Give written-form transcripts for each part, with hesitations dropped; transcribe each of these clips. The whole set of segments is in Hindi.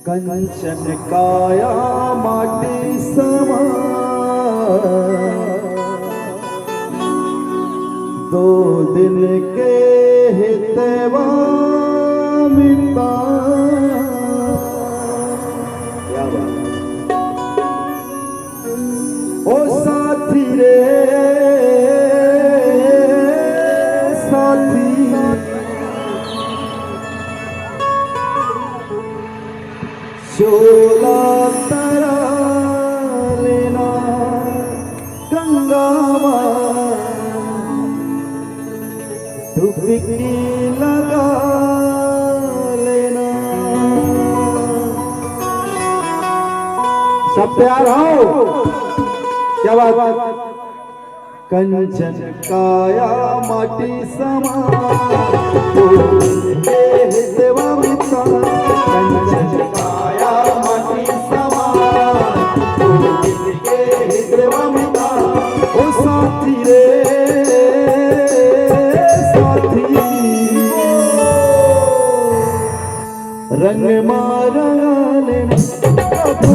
कंचन काया माटी समा, दो दिन के हितवा मिलता। क्या बात ओ साथी रे साथी, शोला तरा लेना गंगा डुबकी लगा लेना। सब तैयार हो? क्या बात? कंचन काया माटी समा, हितवा मिता। कंचन काया माटी समा, हितवा मिता। ओ साथी रे साथी, रंग मारा लेना प्रभु,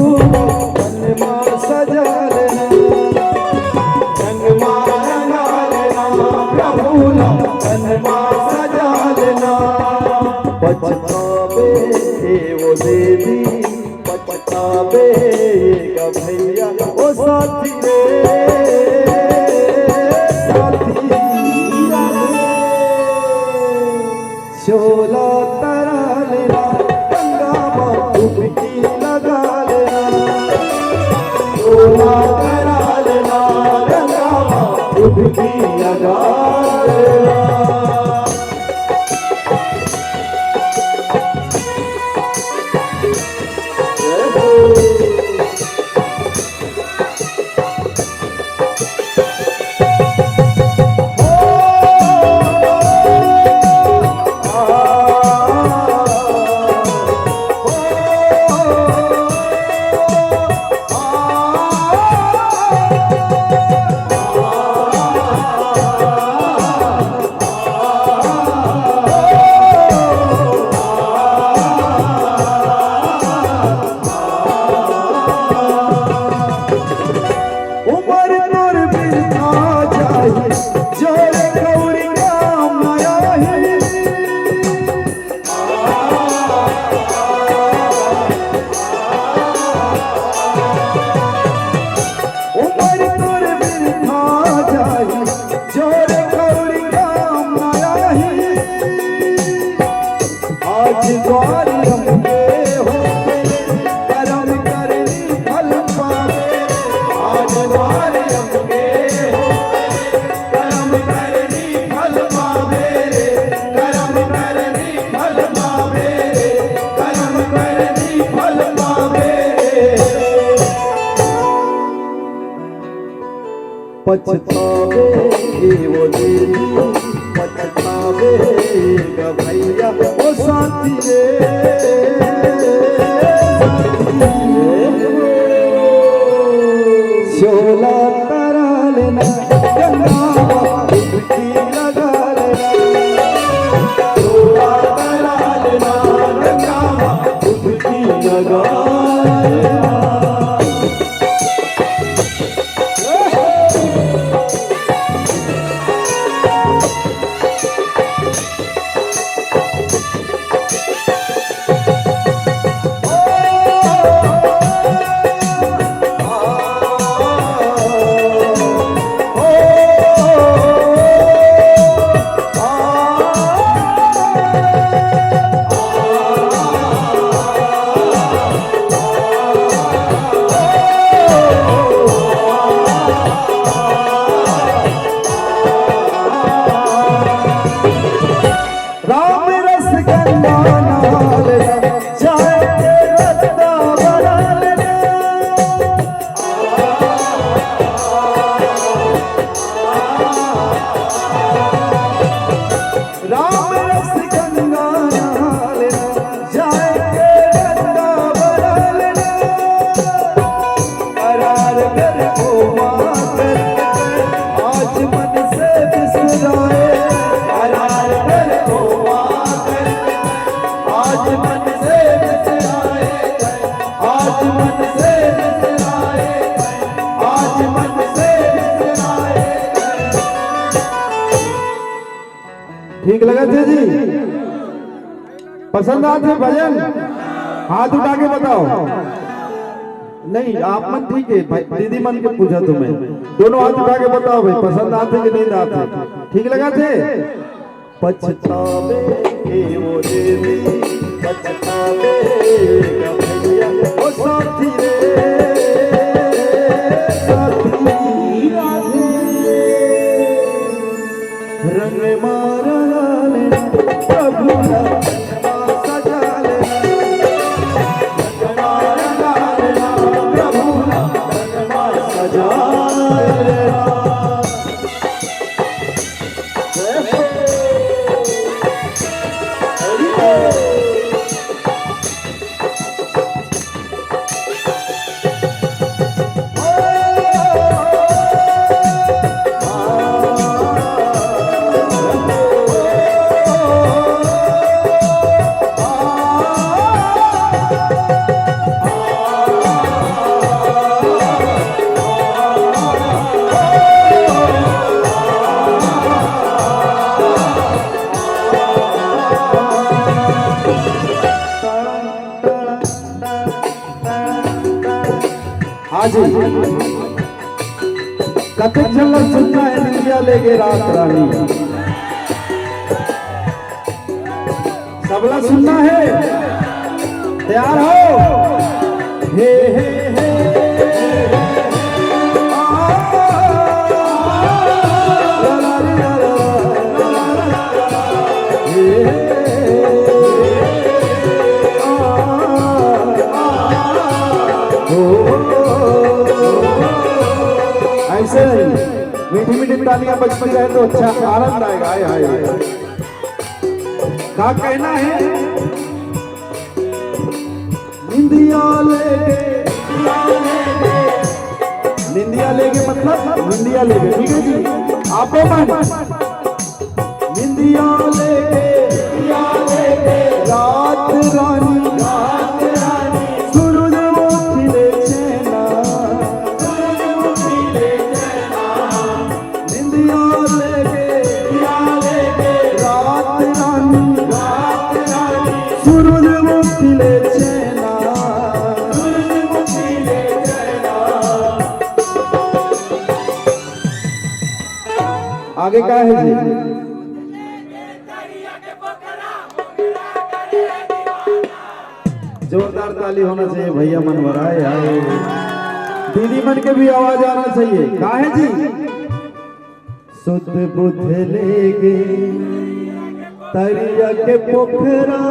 मन मार सजा लेना। रंग मारा लेना प्रभु, मन मार सजा लेना। पछतावे वो देवी, पछतावे का भैया। ओ साथी रे साथी, शोला तरा लेना गंगा में डुबकी लगा लेना। शोला तरा लेना गंगा में डुबकी लगा लेना। पछतावे वो देवी, पछतावे का भैया। ओ साथी रे शोला तरा लेना गंगा डुबकी लगा लेना। शोला तरा लेना गंगा डुबकी लगा लेना। ठीक लगा थे जी? पसंद आते भजन? हाथ उठा के बताओ। नहीं आप मन ठीक है भाई, दीदी मन के पूछा तुम्हें। दोनों हाथ उठा के बताओ भाई, पसंद आते कि नहीं आते? ठीक लगा थे? पछतावे के वो देवी, पछतावे का भैया ओ साथी रे, साथी रंग मारा लेना प्रभु ना सजा लेना, मारा लेना प्रभु ना सजा लेना। आज कथक चलना सुनना है, निंदिया लेके रात रानी, सबला सुनना है। तैयार हो? हे हे हे ऐसे मीठी मीठी तालियां बजती रहे तो अच्छा आनंद आएगा। आए हाय क्या कहना है? निंदिया लेके, निंदिया लेके मतलब निंदिया लेके, ठीक है जी? आपो मन निंदिया लेके रात रानी, आगे क्या है जी? जोरदार ताली होना चाहिए भैया, मन भराए आए। दीदी मन के भी आवाज आना चाहिए। क्या है जी? सुध बुध लेगे तरिया के पोखरा,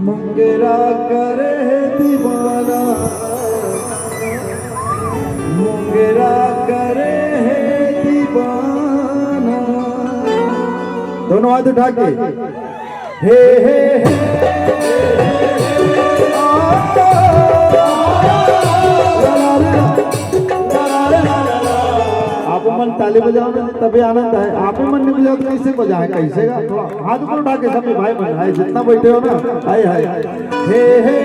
मुंगेरा करे दीवाना, मुंगेरा करे दीवाना। दोनों हाथ उठा के हे हे आप मन ताली बजाओ ना तभी आनंद है। आप ही मन नहीं बजाओ तो कैसे बजाए? कैसे गा? थोड़ा हाथ ऊपर उठा के सभी भाई बजाए, जितना बैठे हो ना। हाय हाय हे हे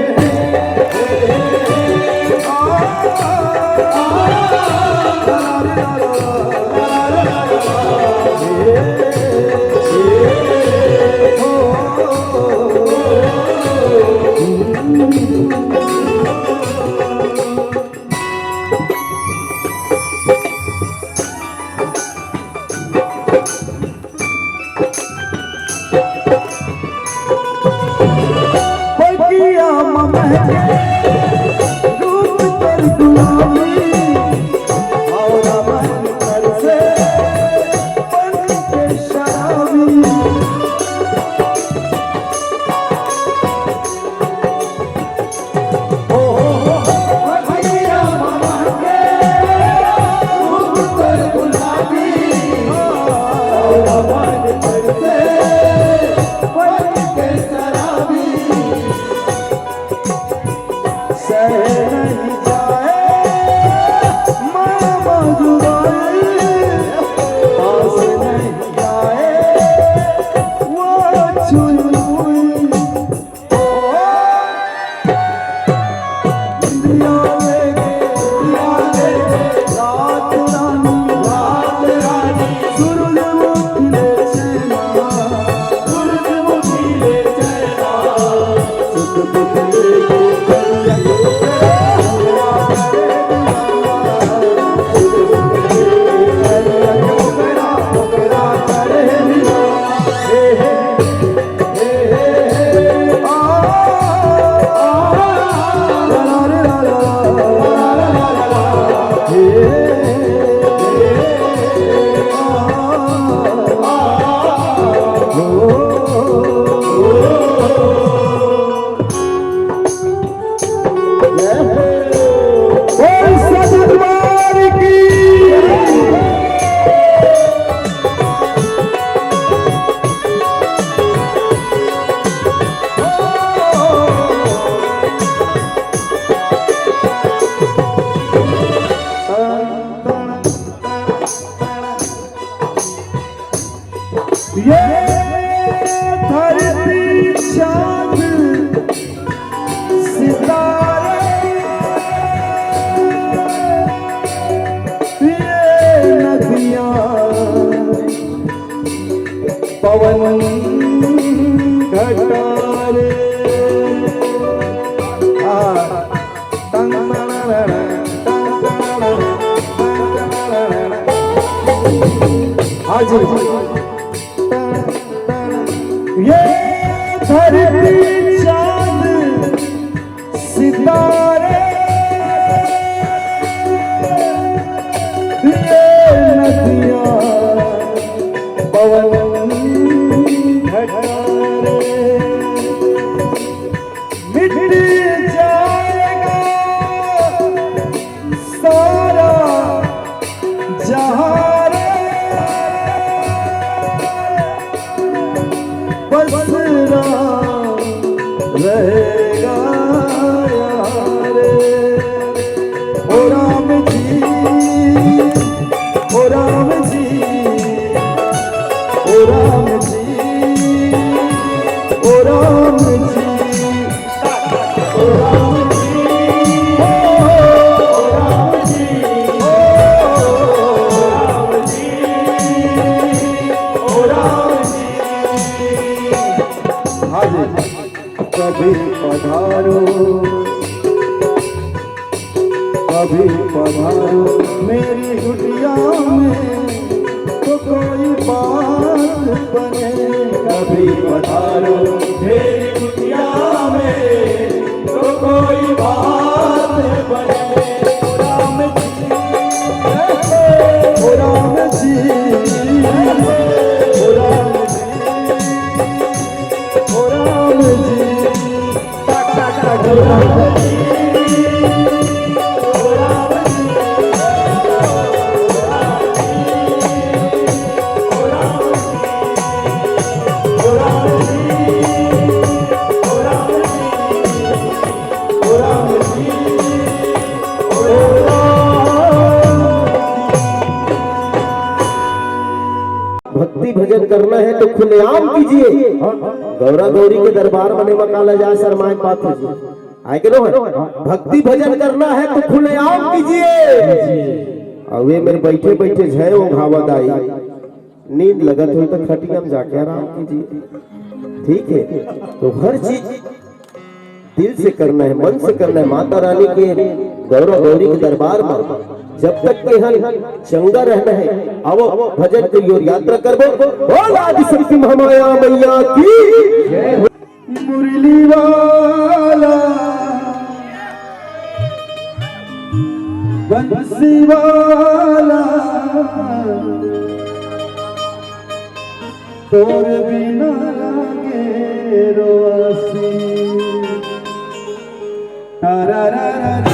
ये धरती चांद सितारे ये नदियां पवन घटारे आज ये धरती चांद सितारे ये नदियां पवन घटारे मिट जाएगा सारा जहां रहेगा यारे ओ राम जी ओ राम जी ओ राम जी ओ राम जी ओ राम जी ओ राम जी ओ राम जी ओ राम जी हाँ जी कभी पधारो मेरी कुटिया में तो कोई बात बने कभी पधारो मेरी कुटिया में तो कोई बात बने राम जी ओ राम जी ओ राम जी ओ राम जी भक्ति भजन करना है तो खुलेआम कीजिए। गौरा गौरी के दरबार में मकाला जा शर्माए पात्र जी आए के नो है। भक्ति भजन करना है तो खुलेआम कीजिए। और वे मेरे बैठे बैठे जय ओ घावत आई नींद लगत हुई तो खटिया में जाके आराम कीजिए। ठीक है तो हर चीज दिल से करना है, मन से करना है। माता रानी के गौरा गौरी के दरबार में जब तक के हल चंगा रहना है। आवो भजन की ओर यात्रा करबो। बोल आदि शक्ति महामाया मैया की मुरली वाला बंसी वाला तोर बिना लागे रोसी तारा रा रा रा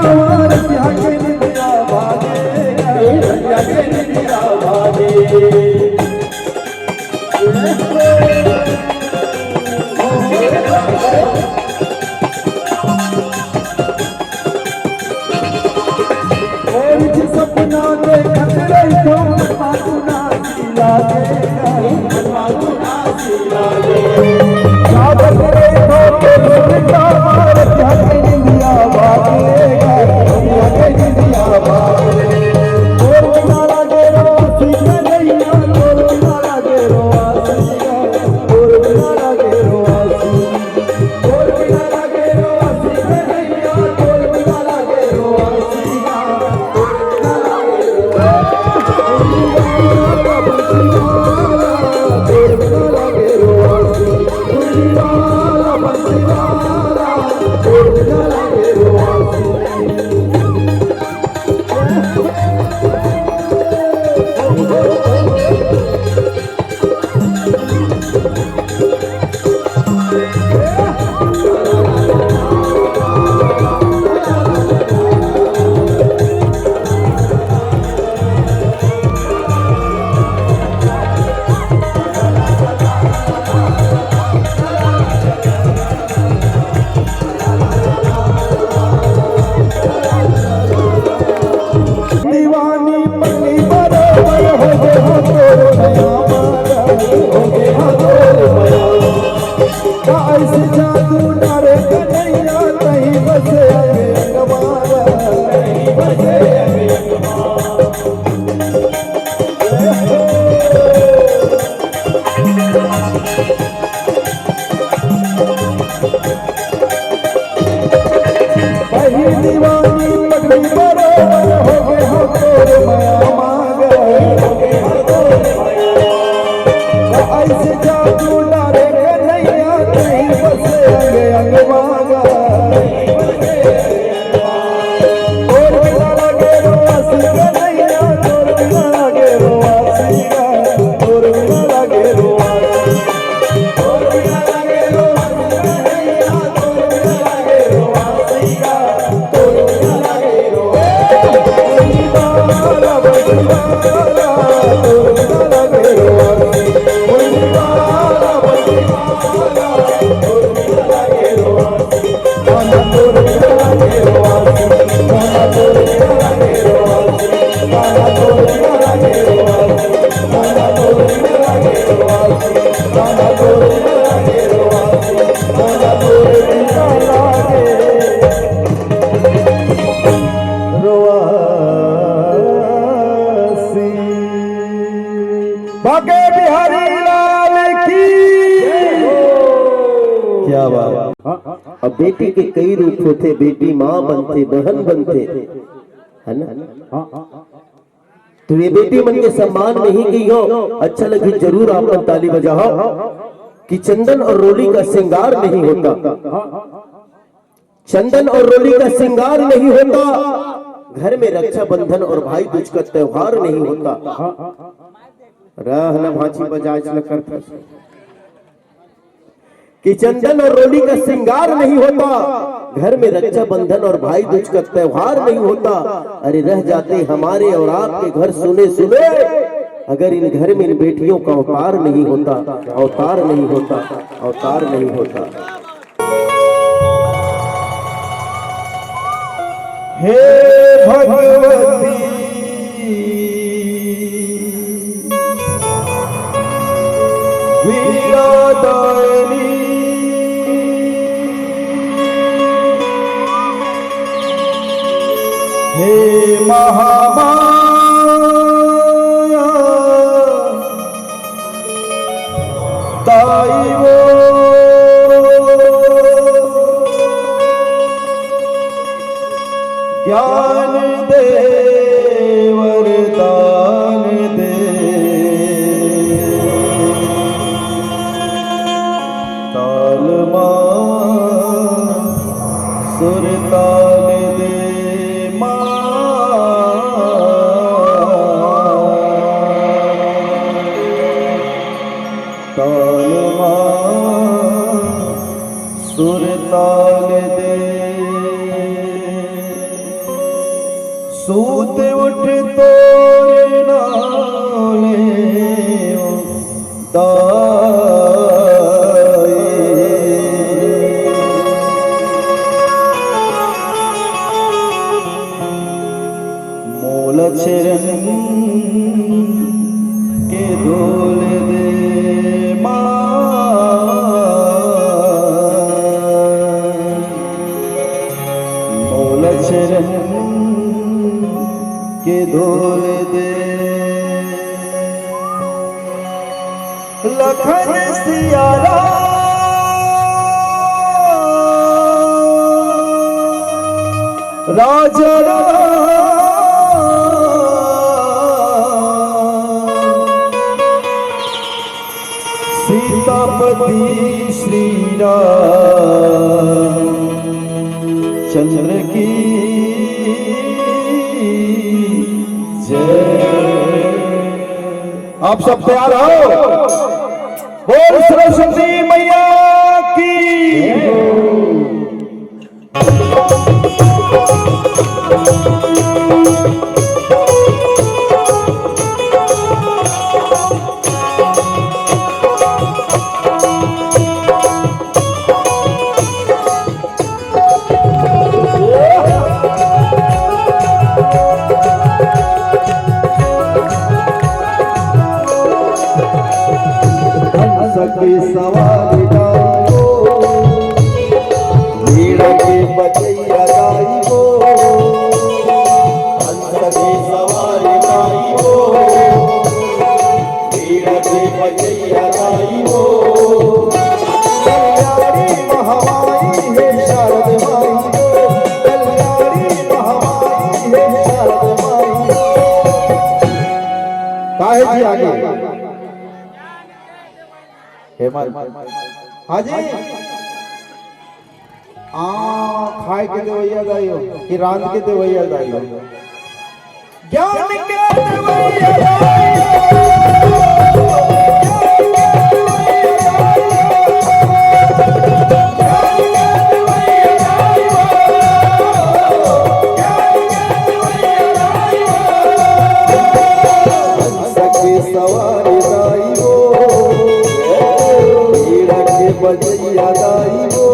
हमार बिहार के निंदिया भागेगा रतिया के निंदिया भागे सपना देखत रही तो मातुना सिला देगा मातुना सिला देगा याद करे तो सुनता मार के निंदिया भागेगा रतिया के निंदिया भागे और बिना लागे रोसी नहीं ना और बिना लागे रोसी और बिना लागे रोसी और बिना लागे रोसी नहीं ना और बिना लागे रोसी ऐसे जादू नारे कन्हैया नहीं बसे अंगमारा नहीं बसे वही दीवानी पगड़ी बरोबर हो गए हो तोरे माया मांगे ऐसे जादू नारे कन्हैया नहीं बसे अंगमारा और बिना लगे रोसी कन्हैया और बिना लगे रोसी और बिना लगे रोसी और बिना लगे रोसी कन्हैया और बिना लगे रोसी और बिना लगे रोसी बाला बजवाला और बिना लगे रोसी बाके बिहारी लाल की क्या बात। अब बेटी के कई रूप होते, बेटी माँ बनते, बहन बनते, है ना। तो ये बेटी मन के सम्मान नहीं की हो, अच्छा लगे जरूर आप ताली बजाओ कि चंदन और रोली का श्रृंगार नहीं होता, चंदन और रोली का श्रृंगार नहीं होता, घर में रक्षा बंधन और भाई दूज का त्योहार नहीं होता। रहना भांची बजाज करता कि चंदन और रोली का श्रृंगार नहीं होता, घर में रक्षा बंधन और भाई दूज का त्योहार नहीं होता। अरे रह जाते हमारे और आपके घर सुने सुने, अगर इन घर में इन बेटियों का अवतार नहीं होता, अवतार नहीं होता, अवतार नहीं होता। हे भगवती वीरादायिनी हे महामाया ताई वो ज्ञान दे वरदान दे, ताल सुर ताल दे ताल सुर ताल दे। सूते उठ तोरे नाले मोल चरण के धोल दे मोल चरण के धोल दे लखन सियारा राजा सीतापति श्री राम चंद्र की जय। आप सब तैयार हो? बोल सरस्वती मैया की। सके सवारी गाइबो वीणा के बजैया गाइबो सके सवारी गाइबो वीणा के बजैया गाइबो कल्याणी महामाई है शारद माई कल्याणी महामाई है शारद माई। काहे जी आगे हाजी खाए के देवैया दाइयो कि रांध के देवैया दाइयो ज्ञान के देवैया सवारी दाइयो बजैया गाइबो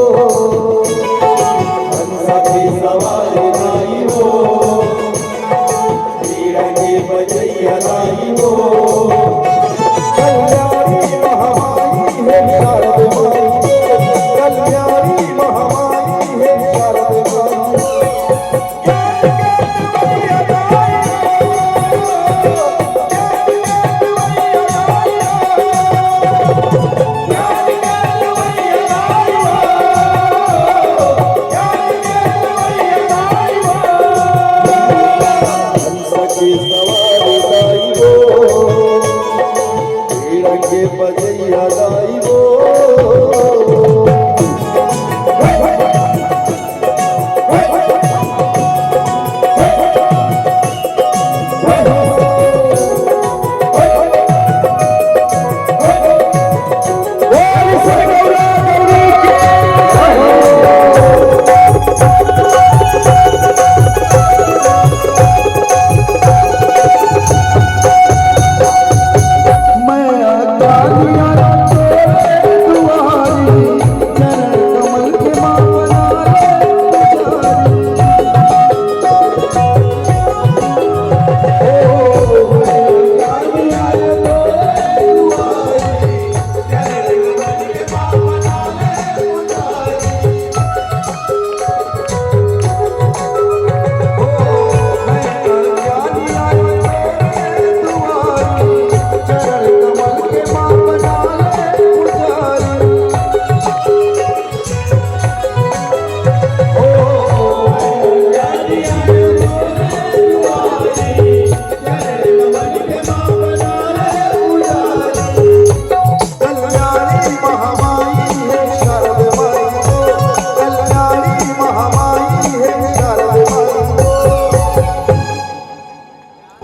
हंसा की सवारी गाइबो वीणा के बजैया गाइबो कल्याणी महामाई है शारद माई कल्याणी महामाई है शारद बजैया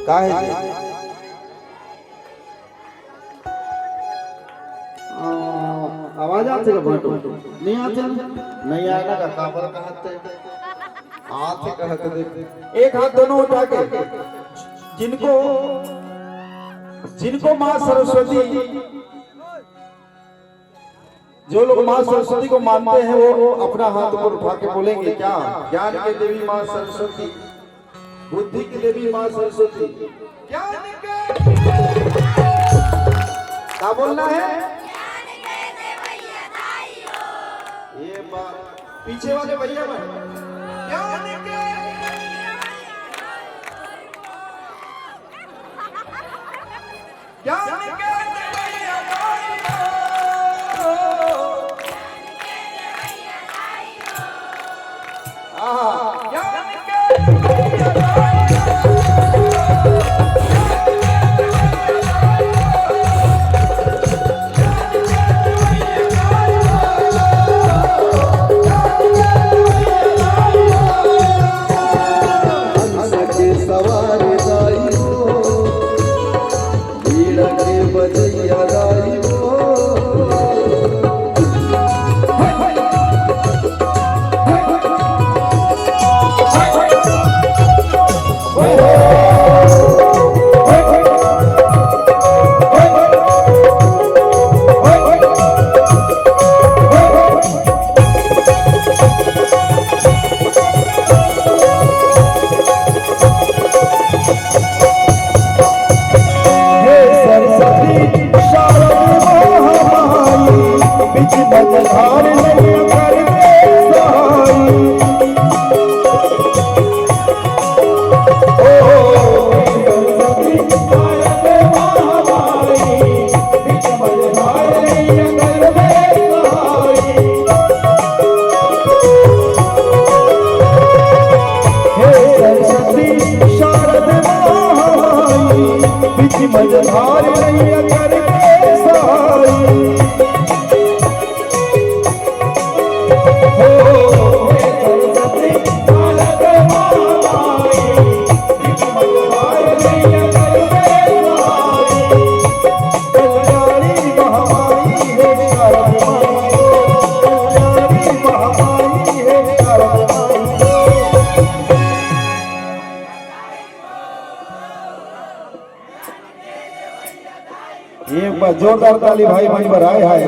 गाइबो आवाज आते का बाटो नहीं आते नहीं आएगा का काबल कहते हाथ से कह के देख, एक हाथ दोनों उठा के, जिनको जिनको माँ सरस्वती, जो लोग माँ सरस्वती को मानते हैं वो अपना हाथ ऊपर उठा के बोलेंगे क्या? ज्ञान की देवी माँ सरस्वती, बुद्धि की देवी माँ सरस्वती, ज्ञान के क्या बोलना है? ये बात पीछे वाले भैया में ज्ञान के मझधार नैया करके साई एक बार जोरदार ताली भाई भाई बराए हाय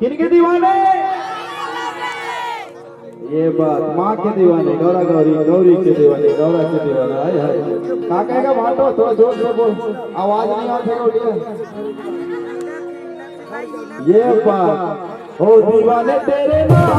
किनके दीवाने? ये बात माँ के दीवाने, गौरा गौरी, गौरी के दीवाने, गौरा के दीवाने। हाय हाय का कहेगा बांटो, थोड़ा जोर से बोल, आवाज नहीं आती है। ये बात ओ दीवाने तेरे नाम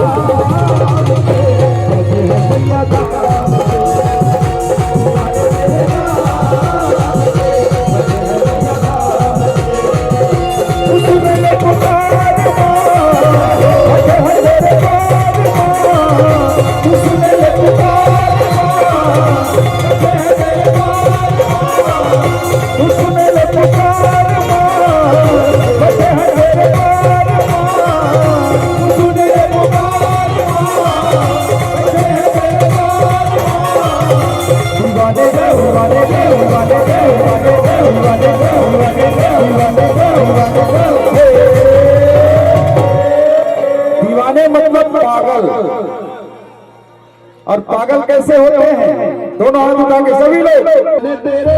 दीवाने मतलब पागल। और पागल कैसे होते हैं? दोनों हाथ उठा के सभी लोग। तेरे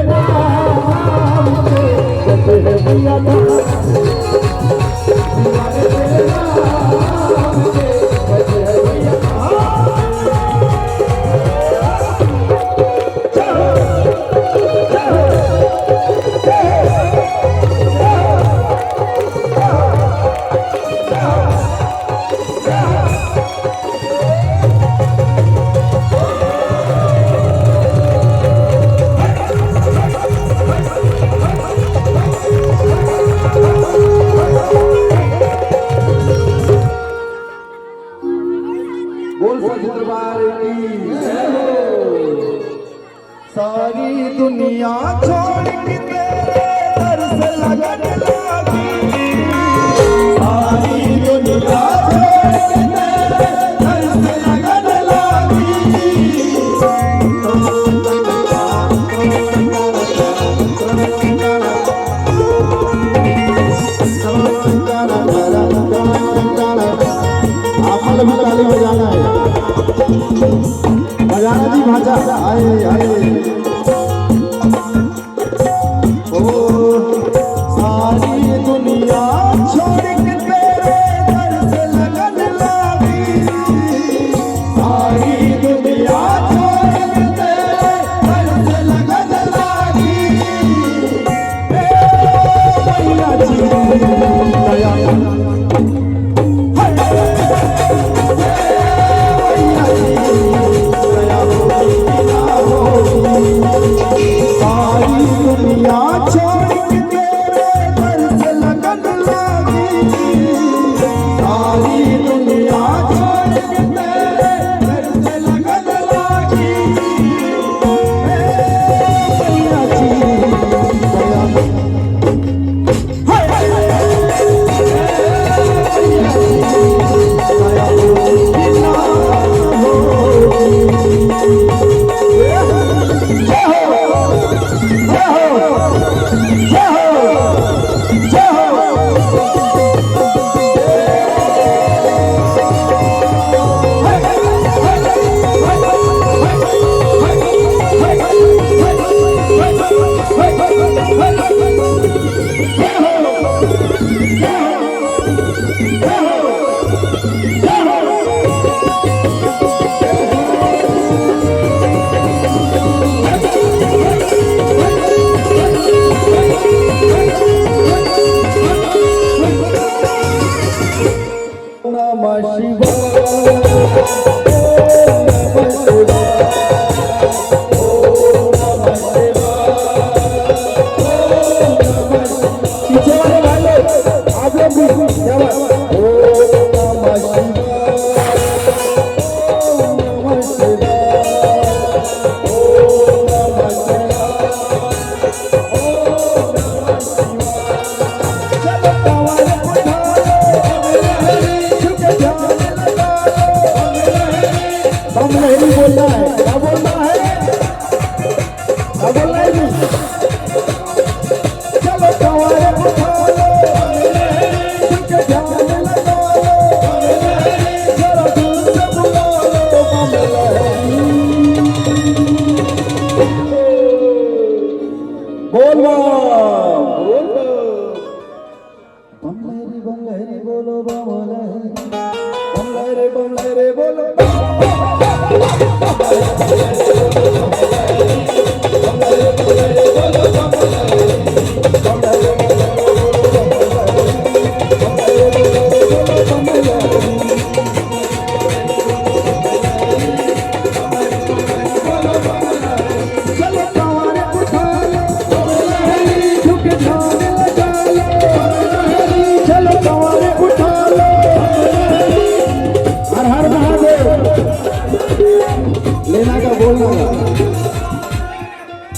बोल सच दरबार की सारी दुनिया छोड़ के तेरे दर से लगन लगी। सारी दुनिया छोड़ के तेरे दर से लगन लगी। ताली बजाना है, बजाना जी भाषा आए आए। ओ सारी दुनिया छोड़ के तेरे दर से लगन लगी। सारी दुनिया छोड़ के तेरे दर से लगन लगी। मैया जी दया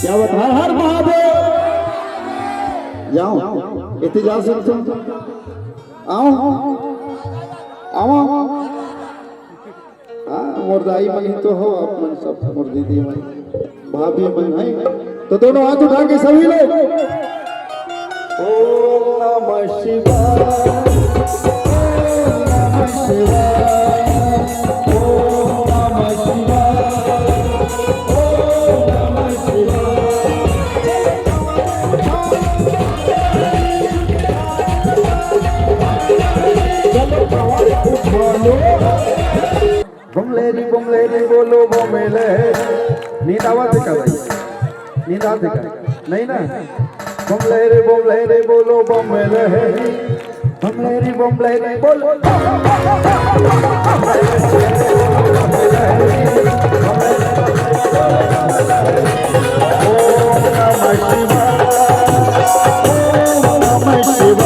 क्या बता हर हर महादेव जाओ इतने जा सकते आओ आओ मुर्दाई मई तो हो आप मन सब मुर्दी दी मई भाभी मई भाई तो दोनों हाथ उठा के सभी लोग ओम नमः शिवाय, ओम नमः शिवाय, ओम नमः शिवाय, ओम नमः शिवाय। बुमलेरी बोलो बोमेले। नींद आवाज का भाई, नींद आते का नहीं ना। बुमलेरी बोलो बोमेले, बुमलेरी बोलो। ओम नमः शिवाय, ओम नमः शिवाय,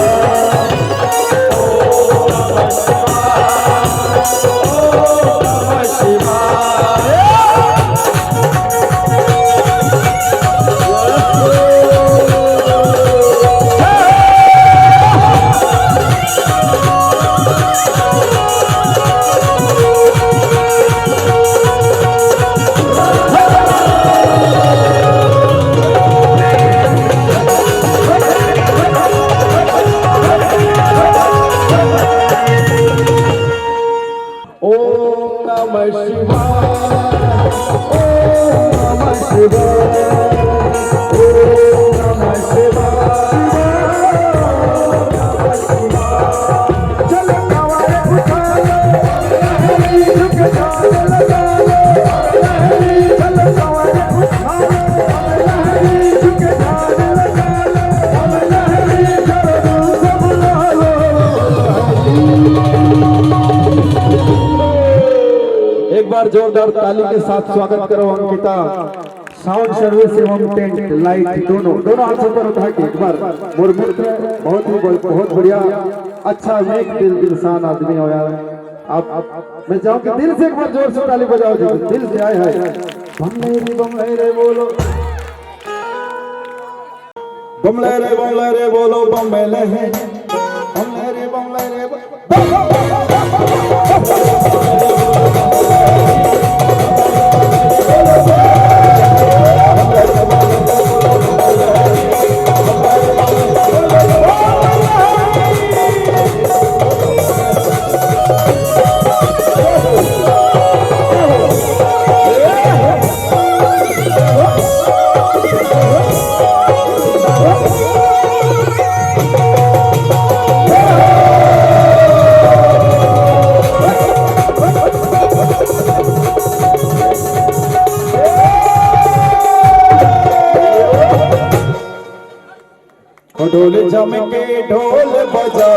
एक बार जोरदार ताली के साथ स्वागत करो अंकिता। साउंड सर्विस एवं टेंट लाइट दोनों हाथों पर उठा के एक बार। मोर मित्र बहुत बढ़िया अच्छा नेक दिल इंसान आदमी हो यार आप। मैं चाहूँ कि दिल से एक बार जोर से ताली बजाओ जी, दिल से आए है। बमलेरे बोलो, बमलेरे बोलो बमले है, बमलेरे ढोल चमके ढोल बजा,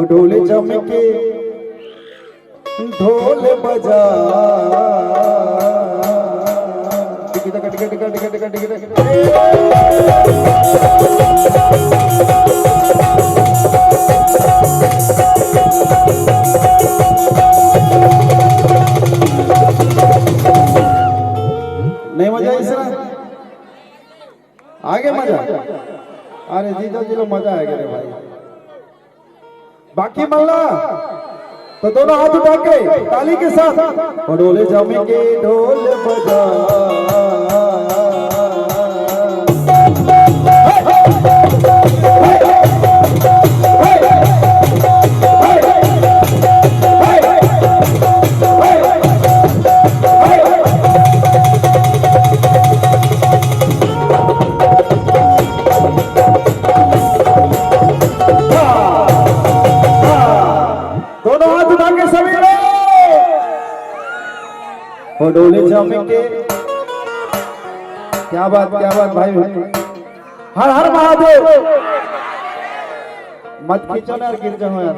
ढोल चमके ढोल बजा। नहीं मजा इसरा आगे मजा। अरे जीजा जी लो मजा आएगा रे भाई। बाकी मल्ला तो दोनों हाथ उठा के ताली के साथ ढोले जमेंगे ढोल बजा। डोले जमेंगे। क्या बात भाई। हर हर महादेव। मत खींचो ना गिर जाओ यार।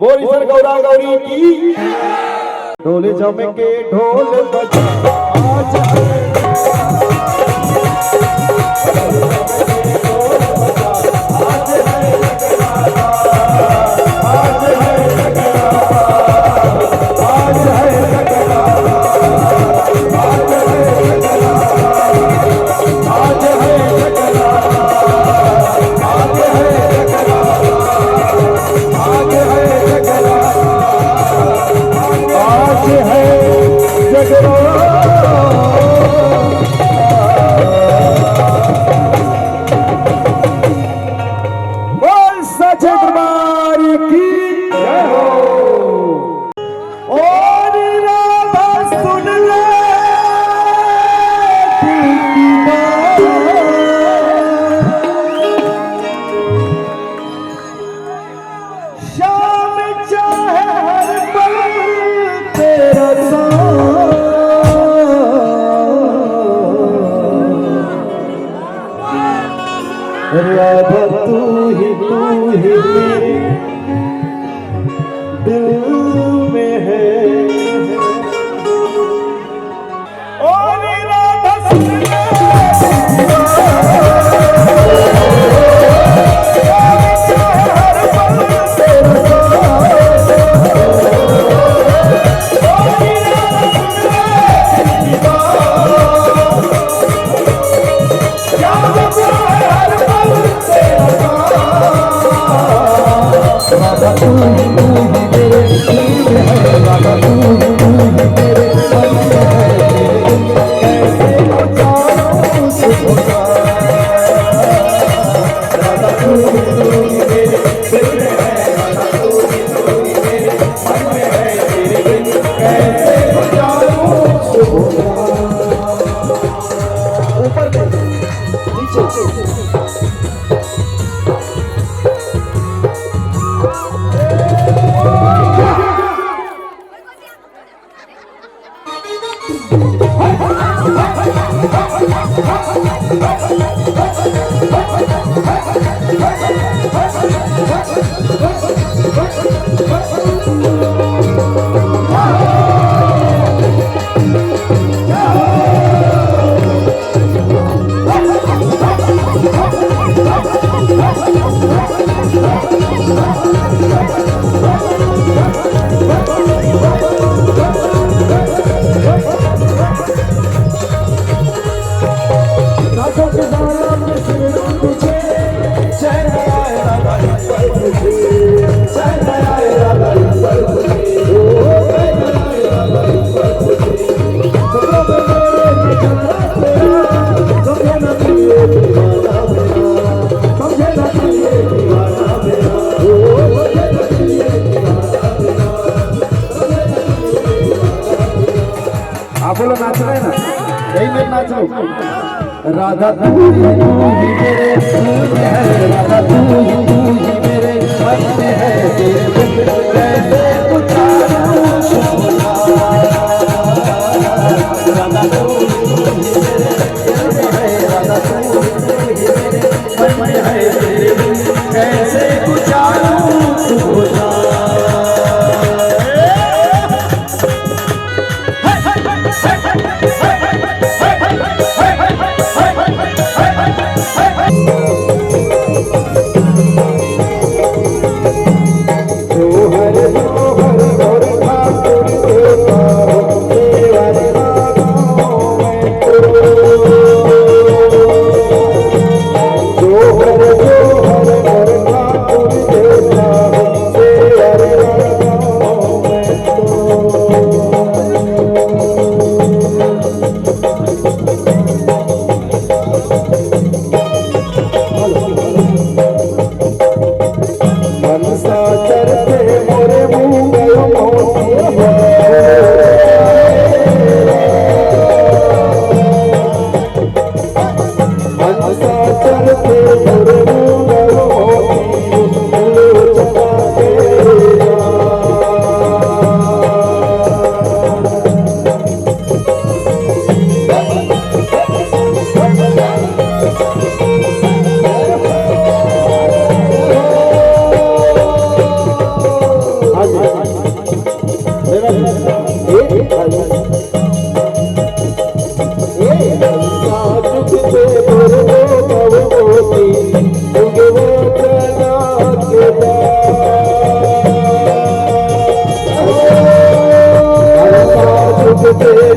बोल सर गौरा गौरी की। डोले जमेंगे ढोल बजा आज है बोलो नाच रहे ना, यही में नाच लो। राधा तू ही मेरे दिल में है, राधा तू ही मेरे मन में है, तेरे बिन कैसे गुजारूं सोना। राधा तू ही मेरे दिल में है, राधा तू ही मेरे मन में है, तेरे बिन कैसे गुजारूं सोना। Thank you.